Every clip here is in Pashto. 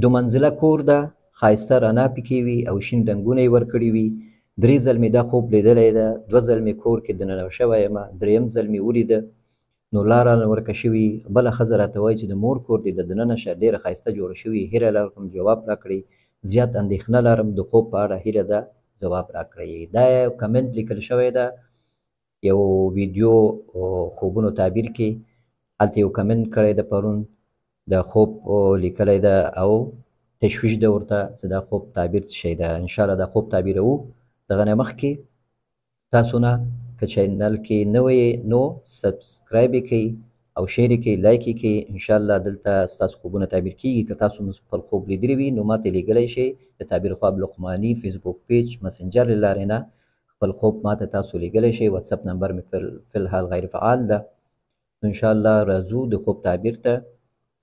دو منزله کور ده، ښایسته رڼا پکې وي او شین رنګونه یې ورکړي وي. 3 ځل مې دا خوب لیدلی ده. 2 ځل مې کور کې دننه شوی یم، 3م ځل مې ولیده. نو لاره ورکه شوي. بله ښځه راته وایي چې د مور کور دی، د دننه شه، ډېره ښایسته جوړه شوې. هیله لرم جواب راکړئ. زیات اندېښنه لرم د خوب په اړه، هیله ده ځواب راکړئ. دا یو کمنټ لیکل شوی ده یو ویډیو خوبونو تعبیر کې. هلته یو کمنټ کړی ده پرون، د خوب لیکلی ده او تشویش ده ورته چې دا خوب تعبیر څه شی ده. انشاءالله دا خوب تعبیروو. دغه نه مخکې تاسو نه که چینل کې نوی نو سبسکرایب یې کوئ او شیر یې کوئ، لایک یې کوئ. انشاءالله دلته ستاسو خوبونه تعبیر کیږي. که تاسو خپل خوب لیدلی وي نو ماته لیږلی شئ د تعبیر خواب لقماني فیسبوک پیج مسنجر له لارې نه خپل خوب ماته تاسو لیږلی شئ. واتساپ نمبر مې فی الحال غیر فعال ده. انشاءالله راځو د خوب تعبیر ته.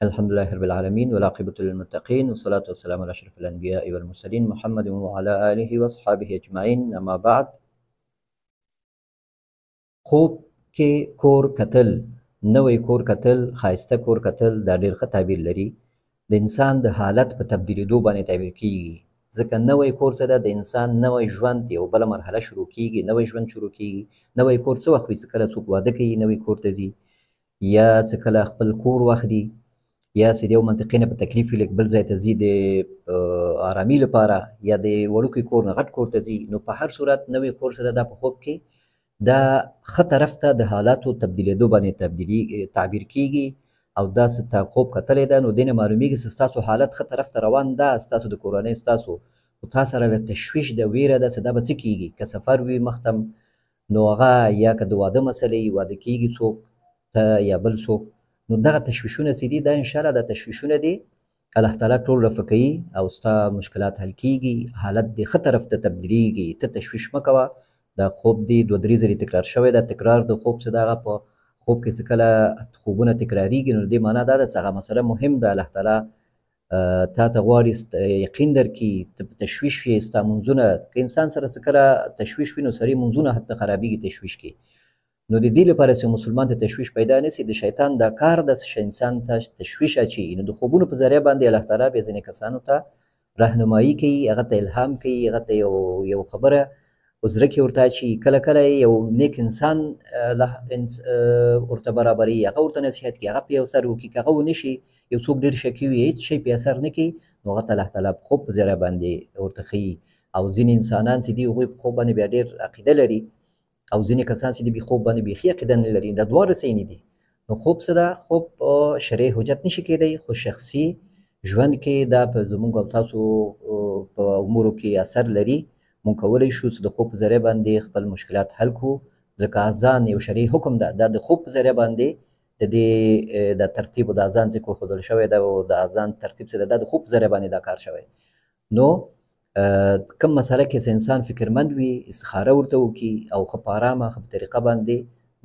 الحمدلله رب العالمین والعاقبة للمتقین والصلاة والسلام على اشرف الانبیاء والمرسلین محمد وعلى آله واصحابه اجمعین. اما بعد. خوب کې کور کتل، نوی کور کتل، ښایسته کور کتل دا ډېر ښه تعبیر لري. د انسان د حالت په تبدیلېدو باندې تعبیر کیږي. ځکه نوی کور څه ده، د انسان نوی ژوند یو بله مرحله شروع کیږي، نوی ژوند شروع کیږي. نوی کور څه وخت وي؟ چې کله څوک واده کوي نوی کور ته ځي، یا چې کله خپل کور واخلي، یا چې د یو منطقې نه په تکلیف وي لږ بل ځای ته ځي د آرامي لپاره، یا د وړوکی کور نه غټ کور ته ځي. نو په هر صورت نوی کور څه ده، دا په خوب کې دا ښه طرف ته د حالاتو تبدیلېدو باندې تعبیر کیږي. او دا چې تا خوب کتلی ده نو دې نه معلومیږي چې ستاسو حالت ښه طرف ته روان ده. ستاسو د کورنۍ ستاسو خو تا سره له تشویش ده، ویره ده چې دا به څه کیږي. که سفر وي مختم نو هغه، یا که د واده مسلې واده کیږي څوک ته یا بل څوک، نو دغه تشویشونه چې دي دا انشاءالله دا تشویشونه دي الله تعالی ټول رفع کوي او ستا مشکلات حل کیږي. حالت دې ښه طرف ته تبدیلیږي. ته تشویش مه کوه. دا خوب دی 2-3 ځلې تکرار شوی ده. تکرار د خوب څه ده، هغه په خوب کې چې کله خوبونه تکراریږي نو د دې معنا دا ده چې هغه مسله مهم ده. الله تعالی تا ته غواړي یقین درکړي. ته په تشویش یې، ستا منځونه که انسان سره چې کله تشویش وي نو سړي منځونه حتی خرابېږي تشویش کې. نو د دې لپاره چې مسلمان ته تشویش پیدا نه سي، د شیطان دا کار ده چې انسان ته تشویش اچوي. نو د خوبونو په ذریعه باندې الله تعالی بیا ځینې کسانو ته رهنمایي کوي، هغه ته الهام کوي، هغه ته یو خبره زړه کې ورته اچي. کله کله یو نیک انسان ورته برابروي، هغه ورته نصیحت کوي، هغه پرې اثر وکړي. که هغه ونه شي، یو څوک ډېر شکي وي هېڅ شی پرې اثر نه کوي، نو هغه ته الله تعالی په خوب په ذریعه باندې ورته ښیي. او ځینې انسانان چې دي هغوی په خوب باندې بیا ډېر عقیده لري، او ځینې کسان چې دي په خوب باندې بیخي عقیده نه لري. دا دواړه صحیح نه دي. نو خوب څه ده؟ خوب شرعي حجت نشي کېدی، خو شخصي ژوند کې دا په زموږ او تاسو په امورو کې اثر لري. مونږ کولی شو چې د خوب په ذریعه باندې خپل مشکلات حل کړو. ځکه اذان یو شرعي حکم ده. دا د خوب په ذریعه باندې د دې د ترتیب او د اذان ذکر ښودل شوی ده، او د اذان ترتیب څه ده، دا د خوب په ذریعه باندې دا کار شوی. نو کوم مسله کې چې انسان فکرمند وي، استخاره ورته وکړي او ښه په ارامه ښه په طریقه باندې،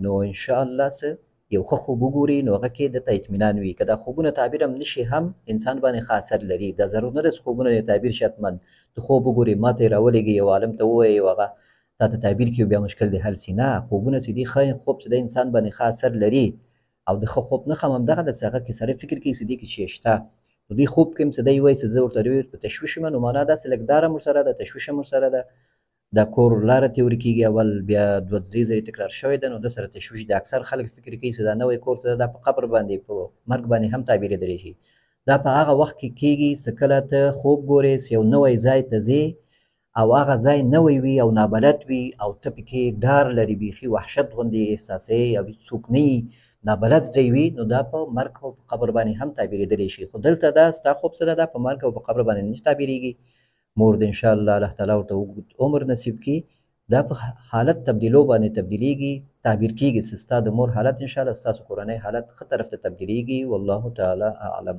نو انشاءالله څه یو ښه خوب وګوري نو هغه کې دته اطمینان وي. که دا خوبونه تعبیر هم نشي هم انسان باندې ښه اثر لري. دا ضرور نه ده چې خوبونه یې تعبیر شي حتمن. ته خوب وګورې، ما ته یې راولېږي، یو عالم ته ووایې او هغه تا ته تعبیر کړي بیا مشکل دې حل سي. نه، خوبونه چې دي ښه خوب چې د انسان باندې ښه اثر لري. او د ښه خوب نښه هم همدغه ده چې هغه کې سړی فکر کوي چې دې کې شی شته. نو دوی خوب کې هم چې دی وایي چې زه ورته په تشویش یم، نو معنا داسې لږ ډار هم ورسره ده، تشویش هم ورسره ده. دا کور لاره ترې ورکېږي، اول بیا 2-3 ځلې تکرار شوی ده، نو ده سره تشویش ده. اکثر خلک فکر کوي چې دا نوی کور څه ده، دا په قبر باندې په مرګ باندې هم تعبیرېدلی شي. دا په هغه وخت کې کېږي چې کله ته خوب ګورې چې یو نوی ځای ته ځې او هغه ځای نوی وي او نابلد وي او ته پکې ډار لري، بیخي وحشت غوندې احساسوې او څوک نه وي، نابلد ځای وي، نو دا په مرګ او په قبر باندې هم تعبیرېدلی شي. خو دلته دا ستا خوب څه ده، دا په مرګ او په قبر باندې نه تعبیرېږي. مور د انشاءالله الله تعالی ورته اوږد عمر نصیب کړي. دا په حالت تبدیلو باندې تبدیلیږي، تعبیر کیږي چې ستا د مور حالت انشاءالله ستاسو کورنۍ حالت ښه طرف ته تبدیلیږي. والله تعالی اعلم.